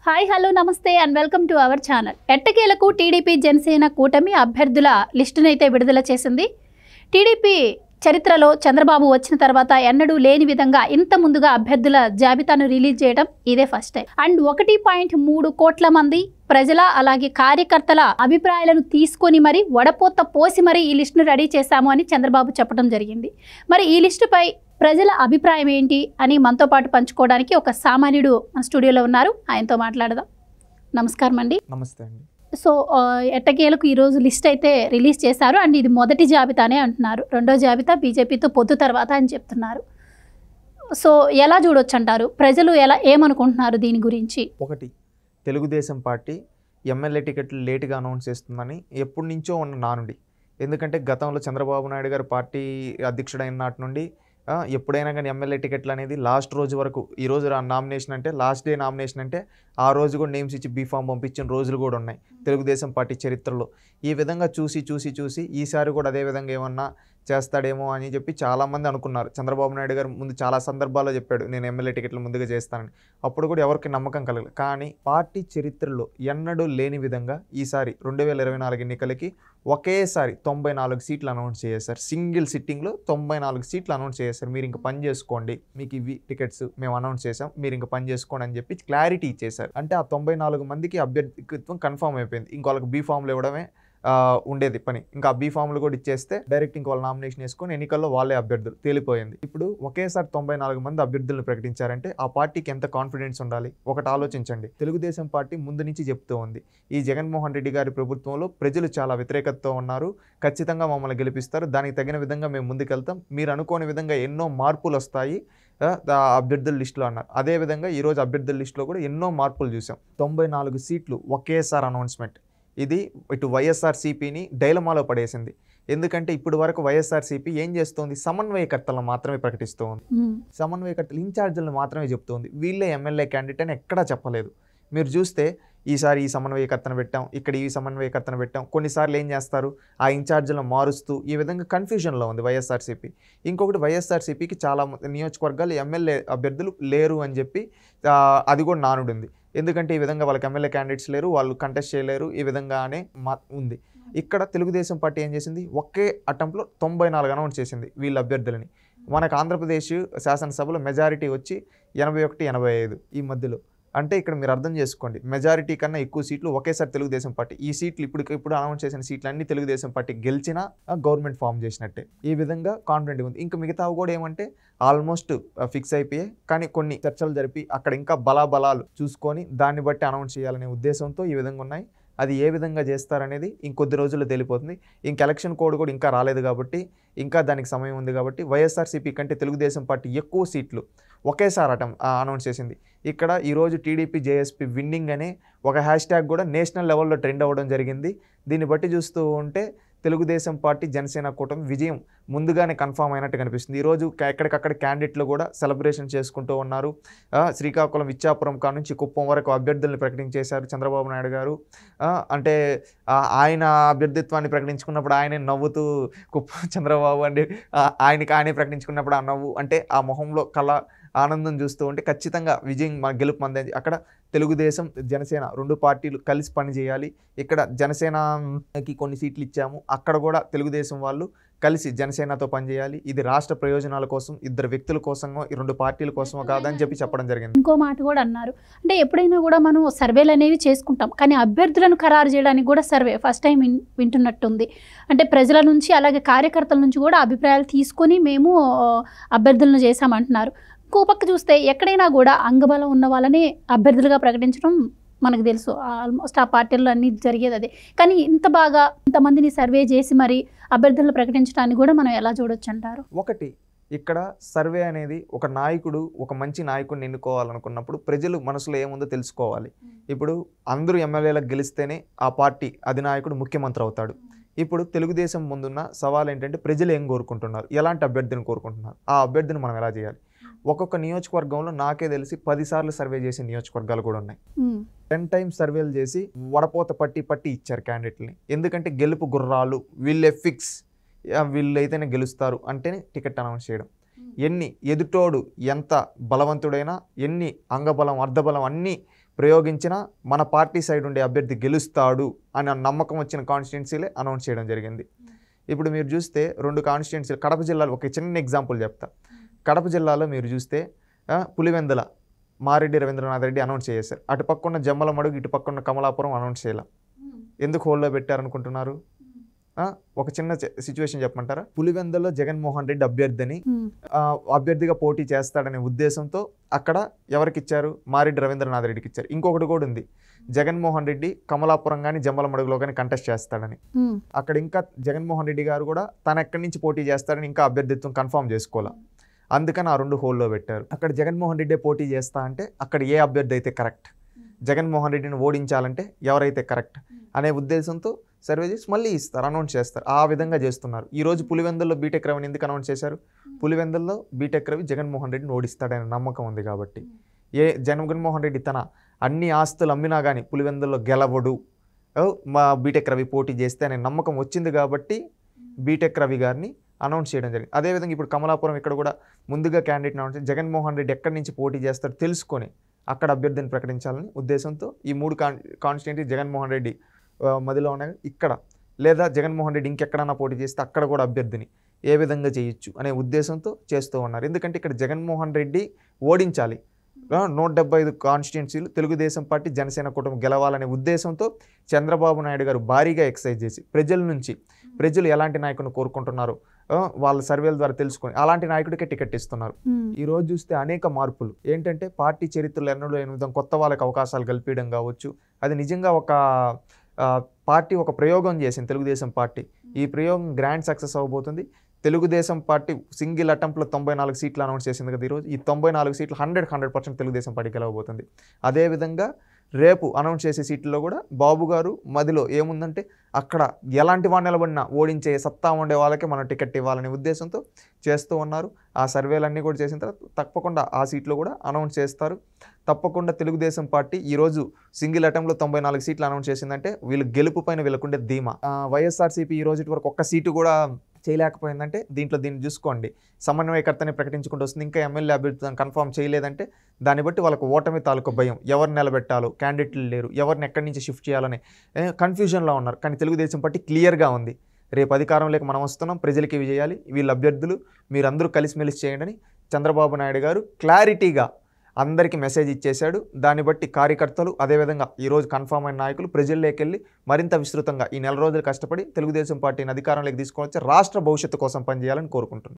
Hi hello నమస్తే and welcome to our channel. ఎట్టకేలకు TDP Janasena కూటమి అభ్యర్థుల లిస్టునైతే విడుదల చేసింది. టీడీపీ చరిత్రలో చంద్రబాబు వచ్చిన తర్వాత ఎన్నడూ లేని విధంగా ఇంత ముందుగా అభ్యర్థుల జాబితాను రిలీజ్ చేయడం ఇదే ఫస్ట్ టైం. అండ్ 1.3 కోట్ల మంది ప్రజల అలాగే కార్యకర్తల అభిప్రాయాలను తీసుకొని మరి వడపోత పోసి మరి ఈ లిస్టును రెడీ చేశాము అని చంద్రబాబు చెప్పడం జరిగింది. మరి ఈ లిస్టుపై ప్రజల అభిప్రాయం ఏంటి అని మనతో పాటు పంచుకోవడానికి ఒక సామాన్యుడు మన స్టూడియోలో ఉన్నారు. ఆయనతో మాట్లాడదాం. నమస్కారం అండి. నమస్తే అండి. సో ఎట్టకేలకు ఈరోజు లిస్ట్ అయితే రిలీజ్ చేశారు. అండ్ ఇది మొదటి జాబితానే అంటున్నారు. రెండో జాబితా బీజేపీతో పొత్తు తర్వాత అని చెప్తున్నారు. సో ఎలా చూడొచ్చు అంటారు? ప్రజలు ఏమనుకుంటున్నారు దీని గురించి? ఒకటి, తెలుగుదేశం పార్టీ ఎమ్మెల్యే టికెట్లు లేటుగా అనౌన్స్ చేస్తుందని ఎప్పటి నుంచో ఉన్న నానుడి. ఎందుకంటే గతంలో చంద్రబాబు నాయుడు గారు పార్టీ అధ్యక్షుడైన నాటి నుండి ఎప్పుడైనా కానీ ఎమ్మెల్యే టికెట్లు అనేది లాస్ట్ రోజు వరకు, ఈరోజు నామినేషన్ అంటే లాస్ట్ డే నామినేషన్ అంటే ఆ రోజు కూడా నేమ్స్ ఇచ్చి బీఫామ్ పంపించిన రోజులు కూడా ఉన్నాయి తెలుగుదేశం పార్టీ చరిత్రలో. ఈ విధంగా చూసి ఈసారి కూడా అదే విధంగా ఏమన్నా చేస్తాడేమో అని చెప్పి చాలామంది అనుకున్నారు. చంద్రబాబు నాయుడు గారు ముందు చాలా సందర్భాల్లో చెప్పాడు, నేను ఎమ్మెల్యే టికెట్లు ముందుగా చేస్తానని. అప్పుడు కూడా ఎవరికి నమ్మకం కలగలేదు. కానీ పార్టీ చరిత్రలో ఎన్నడూ లేని విధంగా ఈసారి 2024 ఎన్నికలకి ఒకేసారి 94 సీట్లు అనౌన్స్ చేశారు. సింగిల్ సిట్టింగ్లో 94 సీట్లు అనౌన్స్ చేశారు. మీరు ఇంక పని చేసుకోండి, మీకు ఇవి టికెట్స్ మేము అనౌన్స్ చేసాం, మీరు ఇంక పని చేసుకోండి అని చెప్పి క్లారిటీ ఇచ్చేశారు. అంటే ఆ 94 మందికి అభ్యర్థిత్వం కన్ఫర్మ్ అయిపోయింది. ఇంకొకరికి బీఫామ్లు ఇవ్వడమే ఉండేది పని. ఇంకా ఆ బీఫామ్లు కూడా ఇచ్చేస్తే డైరెక్ట్ ఇంకో వాళ్ళు నామినేషన్ వేసుకొని ఎన్నికల్లో వాళ్ళే అభ్యర్థులు తేలిపోయింది. ఇప్పుడు ఒకేసారి 94 మంది అభ్యర్థులను ప్రకటించారంటే ఆ పార్టీకి ఎంత కాన్ఫిడెన్స్ ఉండాలి? ఒకటి ఆలోచించండి. తెలుగుదేశం పార్టీ ముందు నుంచి చెప్తూ ఉంది, ఈ జగన్మోహన్ రెడ్డి గారి ప్రభుత్వంలో ప్రజలు చాలా వ్యతిరేకతతో ఉన్నారు, ఖచ్చితంగా మమ్మల్ని గెలిపిస్తారు, దానికి తగిన విధంగా మేము ముందుకెళ్తాం, మీరు అనుకోని విధంగా ఎన్నో మార్పులు వస్తాయి అభ్యర్థుల లిస్టులో అన్నారు. అదేవిధంగా ఈరోజు అభ్యర్థుల లిస్టులో కూడా ఎన్నో మార్పులు చూసాం. 94 సీట్లు ఒకేసారి అనౌన్స్మెంట్. ఇది ఇటు వైఎస్ఆర్సీపీని డైలమాలో పడేసింది. ఎందుకంటే ఇప్పుడు వరకు వైఎస్ఆర్సీపీ ఏం చేస్తోంది? సమన్వయకర్తలను మాత్రమే ప్రకటిస్తూ ఉంది. సమన్వయకర్తలు ఇన్ఛార్జీలను మాత్రమే చెప్తోంది. వీళ్ళే ఎమ్మెల్యే క్యాండిడేట్ అని ఎక్కడా చెప్పలేదు. మీరు చూస్తే ఈసారి ఈ సమన్వయకర్తను పెట్టాం, ఇక్కడ ఈ సమన్వయకర్తను పెట్టాం, కొన్నిసార్లు ఏం చేస్తారు, ఆ ఇన్ఛార్జీలను మారుస్తూ ఈ విధంగా కన్ఫ్యూజన్లో ఉంది వైఎస్ఆర్సీపీ. ఇంకొకటి, వైఎస్ఆర్సీపీకి చాలా నియోజకవర్గాలు ఎమ్మెల్యే అభ్యర్థులు లేరు అని చెప్పి అది కూడా నానుడు ఉంది. ఎందుకంటే ఈ విధంగా వాళ్ళకి ఎమ్మెల్యే క్యాండిడేట్స్ లేరు, వాళ్ళు కంటెస్ట్ చేయలేరు, ఈ విధంగానే ఉంది. ఇక్కడ తెలుగుదేశం పార్టీ ఏం చేసింది, ఒకే అటెంప్ట్లో 94 అనౌన్స్ చేసింది వీళ్ళ అభ్యర్థులని. మనకు ఆంధ్రప్రదేశ్ శాసనసభలో మెజారిటీ వచ్చి 81, 85 ఈ మధ్యలో. అంటే ఇక్కడ మీరు అర్థం చేసుకోండి, మెజారిటీ కన్నా ఎక్కువ సీట్లు ఒకేసారి తెలుగుదేశం పార్టీ. ఈ సీట్లు ఇప్పుడు అనౌన్స్ చేసిన సీట్లు అన్ని తెలుగుదేశం పార్టీ గెలిచినా గవర్నమెంట్ ఫామ్ చేసినట్టే. ఈ విధంగా కాన్ఫిడెంట్ ఉంది. ఇంకా మిగతావి కూడా ఏమంటే ఆల్మోస్ట్ ఫిక్స్ అయిపోయాయి. కానీ కొన్ని చర్చలు జరిపి అక్కడ ఇంకా బలాలు చూసుకొని దాన్ని బట్టి అనౌన్స్ చేయాలనే ఉద్దేశంతో ఈ విధంగా ఉన్నాయి. అది ఏ విధంగా చేస్తారనేది ఇంకొద్ది రోజుల్లో తెలిపోతుంది. ఇంక ఎలక్షన్ కోడ్ కూడా ఇంకా రాలేదు కాబట్టి, ఇంకా దానికి సమయం ఉంది కాబట్టి వైఎస్ఆర్సీపీ కంటే తెలుగుదేశం పార్టీ ఎక్కువ సీట్లు ఒకేసారి అనౌన్స్ చేసింది. ఇక్కడ ఈరోజు టీడీపీ జేఎస్పీ విన్నింగ్ అనే ఒక హ్యాష్ ట్యాగ్ కూడా నేషనల్ లెవెల్లో ట్రెండ్ అవ్వడం జరిగింది. దీన్ని బట్టి చూస్తూ ఉంటే తెలుగుదేశం పార్టీ జనసేన కూటమి విజయం ముందుగానే కన్ఫామ్ అయినట్టు కనిపిస్తుంది. ఈరోజు ఎక్కడికక్కడ క్యాండిడేట్లు కూడా సెలబ్రేషన్ చేసుకుంటూ ఉన్నారు. శ్రీకాకుళం ఇచ్చాపురం నుంచి కుప్పం వరకు అభ్యర్థుల్ని ప్రకటించేశారు చంద్రబాబు నాయుడు గారు. అంటే ఆయన అభ్యర్థిత్వాన్ని ప్రకటించుకున్నప్పుడు ఆయనే నవ్వుతూ కుప్పం చంద్రబాబు అంటే ఆయనే ప్రకటించుకున్నప్పుడు ఆ నవ్వు, అంటే ఆ మొహంలో ఆనందం చూస్తూ ఉంటే ఖచ్చితంగా విజయం మన గెలుపు మంది. అక్కడ తెలుగుదేశం జనసేన రెండు పార్టీలు కలిసి పనిచేయాలి. ఇక్కడ జనసేనకి కొన్ని సీట్లు ఇచ్చాము, అక్కడ కూడా తెలుగుదేశం వాళ్ళు కలిసి జనసేనతో పనిచేయాలి. ఇది రాష్ట్ర ప్రయోజనాల కోసం, ఇద్దరు వ్యక్తుల కోసమో, ఈ రెండు పార్టీల కోసమో కాదని చెప్పడం జరిగింది. ఇంకో మాట కూడా అన్నారు, అంటే ఎప్పుడైనా కూడా మనం సర్వేలు అనేవి చేసుకుంటాం, కానీ అభ్యర్థులను ఖరారు చేయడానికి కూడా సర్వే ఫస్ట్ టైం వింటున్నట్టుంది. అంటే ప్రజల నుంచి అలాగే కార్యకర్తల నుంచి కూడా అభిప్రాయాలు తీసుకొని మేము అభ్యర్థులను చేశామంటున్నారు. ఇంకో పక్క చూస్తే ఎక్కడైనా కూడా అంగబలం ఉన్న వాళ్ళని అభ్యర్థులుగా ప్రకటించడం మనకు తెలుసు. ఆల్మోస్ట్ ఆ పార్టీల్లో అన్ని జరిగేది అదే. కానీ ఇంతమందిని సర్వే చేసి మరి అభ్యర్థులను ప్రకటించడాన్ని కూడా మనం ఎలా చూడొచ్చు అంటారు? ఒకటి, ఇక్కడ సర్వే అనేది ఒక నాయకుడు, ఒక మంచి నాయకుడిని ఎన్నుకోవాలనుకున్నప్పుడు ప్రజలు మనసులో ఏముందో తెలుసుకోవాలి. ఇప్పుడు అందరూ ఎమ్మెల్యేలకు గెలిస్తేనే ఆ పార్టీ అధినాయకుడు ముఖ్యమంత్రి అవుతాడు. ఇప్పుడు తెలుగుదేశం ముందున్న సవాల్ ఏంటంటే ప్రజలు ఏం కోరుకుంటున్నారు, ఎలాంటి అభ్యర్థిని కోరుకుంటున్నారు, ఆ అభ్యర్థిని మనం ఎలా చేయాలి. ఒక్కొక్క నియోజకవర్గంలో నాకే తెలిసి 10 సార్లు సర్వే చేసే నియోజకవర్గాలు కూడా ఉన్నాయి. 10 times సర్వేలు చేసి వడపోత పట్టి ఇచ్చారు క్యాండిడేట్ని. ఎందుకంటే గెలుపు గుర్రాలు వీళ్ళే ఫిక్స్, వీళ్ళైతేనే గెలుస్తారు అంటేనే టికెట్ అనౌన్స్ చేయడం. ఎదుటోడు ఎంత బలవంతుడైనా, ఎన్ని అంగబలం అర్ధబలం అన్నీ ప్రయోగించిన మన పార్టీ సైడ్ ఉండే అభ్యర్థి గెలుస్తాడు అని నమ్మకం వచ్చిన కాన్స్టిట్యున్సీలే అనౌన్స్ చేయడం జరిగింది. ఇప్పుడు మీరు చూస్తే 2 కాన్స్టిట్యున్సీలు కడప జిల్లాలో ఒక చిన్న ఎగ్జాంపుల్ చెప్తా. కడప జిల్లాలో మీరు చూస్తే పులివెందుల మారెడ్డి రవీంద్రనాథ్ రెడ్డి అనౌన్స్ చేశారు. అటు పక్కన జమ్మలమడుగు, ఇటు పక్కన కమలాపురం అనౌన్స్ చేయాల. ఎందుకు హోల్లో పెట్టారనుకుంటున్నారు? ఒక చిన్న సిచ్యువేషన్ చెప్పమంటారా? పులివెందులో జగన్మోహన్ రెడ్డి అభ్యర్థిగా పోటీ చేస్తాడనే ఉద్దేశంతో అక్కడ ఎవరికి ఇచ్చారు? మారెడ్డి రవీంద్రనాథ్ రెడ్డికి ఇచ్చారు. ఇంకొకటి కూడా ఉంది, జగన్మోహన్ రెడ్డి కమలాపురం కానీ జమ్మలమడుగులో కానీ కంటెస్ట్ చేస్తాడని. అక్కడ ఇంకా జగన్మోహన్ రెడ్డి గారు కూడా తను ఎక్కడి నుంచి పోటీ చేస్తాడని ఇంకా అభ్యర్థిత్వం కన్ఫర్మ్ చేసుకోవాలి. అందుకని ఆ 2 హోల్లో పెట్టారు. అక్కడ జగన్మోహన్ రెడ్డి పోటీ చేస్తా అంటే అక్కడ ఏ అభ్యర్థి అయితే కరెక్ట్, జగన్మోహన్ రెడ్డిని ఓడించాలంటే ఎవరైతే కరెక్ట్ అనే ఉద్దేశంతో సర్వే చేసి మళ్ళీ ఇస్తారు, అనౌన్స్ చేస్తారు. ఆ విధంగా చేస్తున్నారు. ఈరోజు పులివెందుల్లో బీటెక్ రవిని ఎందుకు అనౌన్స్ చేశారు? పులివెందుల్లో బీటెక్ రవి జగన్మోహన్ రెడ్డిని ఓడిస్తాడనే నమ్మకం ఉంది కాబట్టి. జగన్మోహన్ రెడ్డి తన అన్ని ఆస్తులు అమ్మినా కానీ పులివెందుల్లో గెలవడు, మా బీటెక్ రవి పోటీ చేస్తే అనే నమ్మకం వచ్చింది కాబట్టి బీటెక్ రవి గారిని అనౌన్స్ చేయడం జరిగింది. అదేవిధంగా ఇప్పుడు కమలాపురం ఇక్కడ కూడా ముందుగా క్యాండిడేట్ని అనౌన్స్ చేసి జగన్మోహన్ రెడ్డి ఎక్కడి నుంచి పోటీ చేస్తారో తెలుసుకొని అక్కడ అభ్యర్థిని ప్రకటించాలని ఉద్దేశంతో ఈ 3 కాన్స్టిట్యున్సీ జగన్మోహన్ రెడ్డి మదిలో ఉన్నాయి. ఇక్కడ లేదా జగన్మోహన్ రెడ్డి ఇంకెక్కడన్నా పోటీ చేస్తే అక్కడ కూడా అభ్యర్థిని ఏ విధంగా చేయొచ్చు అనే ఉద్దేశంతో చేస్తూ ఉన్నారు. ఎందుకంటే ఇక్కడ జగన్మోహన్ రెడ్డి ఓడించాలి, 175 కాన్స్టిట్యున్సీలు తెలుగుదేశం పార్టీ జనసేన కూటమి గెలవాలనే ఉద్దేశంతో చంద్రబాబు నాయుడు గారు భారీగా ఎక్సైజ్ చేసి ప్రజలు ఎలాంటి నాయకుని కోరుకుంటున్నారు వాళ్ళ సర్వేల ద్వారా తెలుసుకొని అలాంటి నాయకుడికే టికెట్ ఇస్తున్నారు. ఈ రోజు చూస్తే అనేక మార్పులు ఏంటంటే పార్టీ చరిత్రలో ఎన్నడూ లేని విధంగా కొత్త వాళ్ళకి అవకాశాలు కల్పించడం కావచ్చు. అది నిజంగా ఒక పార్టీ ఒక ప్రయోగం చేసింది తెలుగుదేశం పార్టీ. ఈ ప్రయోగం గ్రాండ్ సక్సెస్ అవ్వబోతుంది. తెలుగుదేశం పార్టీ సింగిల్ అటెంప్ట్లో 94 సీట్లు అనౌన్స్ చేసింది కదా ఈరోజు. ఈ 94 సీట్లు 100% తెలుగుదేశం పార్టీ గెలవబోతుంది. అదేవిధంగా రేపు అనౌన్స్ చేసే సీట్లలో కూడా బాబు గారు మదిలో ఏముందంటే అక్కడ ఎలాంటి వాడు నిలబడినా ఓడించే సత్తా ఉండే వాళ్ళకే మనం టికెట్ ఇవ్వాలనే ఉద్దేశంతో చేస్తూ ఉన్నారు. ఆ సర్వేలన్నీ కూడా చేసిన తర్వాత తప్పకుండా ఆ సీట్లు కూడా అనౌన్స్ చేస్తారు. తప్పకుండా తెలుగుదేశం పార్టీ ఈరోజు సింగిల్ అటెంప్ట్లో 94 సీట్లు అనౌన్స్ చేసిందంటే వీళ్ళు గెలుపు పైన వీళ్ళకుండే ధీమా. వైఎస్ఆర్సీపీ ఈ రోజు వరకు ఒక్క సీటు కూడా చేయలేకపోయిందంటే దీన్ని చూసుకోండి, సమన్వయకర్తని ప్రకటించుకుంటూ వస్తుంది. ఇంకా ఎమ్మెల్యే అభ్యర్థులను కన్ఫర్మ్ చేయలేదంటే దాన్ని బట్టి వాళ్ళకు ఓటమి తాలూకు భయం, ఎవరిని నిలబెట్టాలో క్యాండిడేట్లు లేరు, ఎవరిని ఎక్కడి నుంచి షిఫ్ట్ చేయాలని కన్ఫ్యూజన్లో ఉన్నారు. కానీ తెలుగుదేశం పార్టీ క్లియర్గా ఉంది, రేపు అధికారంలోకి మనం వస్తున్నాం, ప్రజలకి ఇవి చేయాలి, వీళ్ళ అభ్యర్థులు మీరందరూ కలిసిమెలిసి చేయండి అని చంద్రబాబు నాయుడు గారు క్లారిటీగా అందరికీ మెసేజ్ ఇచ్చేశాడు. దాన్ని బట్టి కార్యకర్తలు అదేవిధంగా ఈరోజు కన్ఫర్మ్ అయిన నాయకులు ప్రజల్లోకి వెళ్ళి మరింత విస్తృతంగా ఈ 4 రోజులు కష్టపడి తెలుగుదేశం పార్టీని అధికారంలోకి తీసుకొని వచ్చి రాష్ట్ర భవిష్యత్తు కోసం పనిచేయాలని కోరుకుంటున్నాను.